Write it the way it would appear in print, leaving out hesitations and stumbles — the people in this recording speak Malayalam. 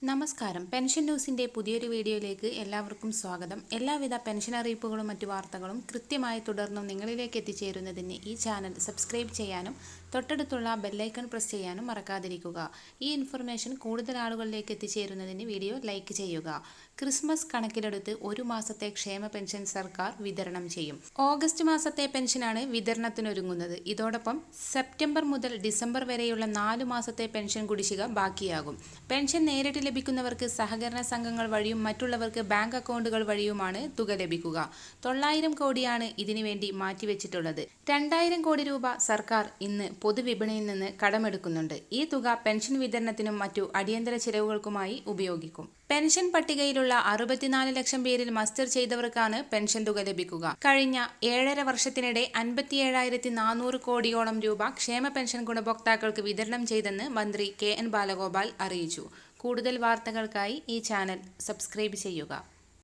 നമസ്കാരം. പെൻഷൻ ന്യൂസിൻ്റെ പുതിയൊരു വീഡിയോയിലേക്ക് എല്ലാവർക്കും സ്വാഗതം. എല്ലാവിധ പെൻഷൻ അറിയിപ്പുകളും മറ്റു വാർത്തകളും കൃത്യമായി തുടർന്നും നിങ്ങളിലേക്ക് എത്തിച്ചേരുന്നതിന് ഈ ചാനൽ സബ്സ്ക്രൈബ് ചെയ്യാനും തൊട്ടടുത്തുള്ള ബെല്ലൈക്കൺ പ്രസ് ചെയ്യാനും മറക്കാതിരിക്കുക. ഈ ഇൻഫർമേഷൻ കൂടുതൽ ആളുകളിലേക്ക് എത്തിച്ചേരുന്നതിന് വീഡിയോ ലൈക്ക് ചെയ്യുക. ക്രിസ്മസ് കണക്കിലെടുത്ത് ഒരു മാസത്തെ ക്ഷേമ പെൻഷൻ സർക്കാർ വിതരണം ചെയ്യും. ഓഗസ്റ്റ് മാസത്തെ പെൻഷനാണ് വിതരണത്തിനൊരുങ്ങുന്നത്. ഇതോടൊപ്പം സെപ്റ്റംബർ മുതൽ ഡിസംബർ വരെയുള്ള 4 മാസത്തെ പെൻഷൻ കുടിശ്ശിക ബാക്കിയാകും. പെൻഷൻ നേരിട്ട് ലഭിക്കുന്നവർക്ക് സഹകരണ സംഘങ്ങൾ വഴിയും മറ്റുള്ളവർക്ക് ബാങ്ക് അക്കൗണ്ടുകൾ വഴിയുമാണ് തുക ലഭിക്കുക. 900 കോടിയാണ് ഇതിനുവേണ്ടി മാറ്റിവെച്ചിട്ടുള്ളത്. 2000 കോടി രൂപ സർക്കാർ ഇന്ന് പൊതുവിപണിയിൽ നിന്ന് കടമെടുക്കുന്നുണ്ട്. ഈ തുക പെൻഷൻ വിതരണത്തിനും മറ്റു അടിയന്തര ചിലവുകൾക്കുമായി ഉപയോഗിക്കും. പെൻഷൻ പട്ടികയിലുള്ള 64 ലക്ഷം പേരിൽ മസ്റ്റർ ചെയ്തവർക്കാണ് പെൻഷൻ തുക ലഭിക്കുക. കഴിഞ്ഞ 7.5 വർഷത്തിനിടെ 57,400 കോടിയോളം രൂപ ക്ഷേമ പെൻഷൻ ഗുണഭോക്താക്കൾക്ക് വിതരണം ചെയ്തെന്ന് മന്ത്രി KN ബാലഗോപാൽ അറിയിച്ചു. കൂടുതൽ വാർത്തകൾക്കായി ഈ ചാനൽ സബ്സ്ക്രൈബ് ചെയ്യുക.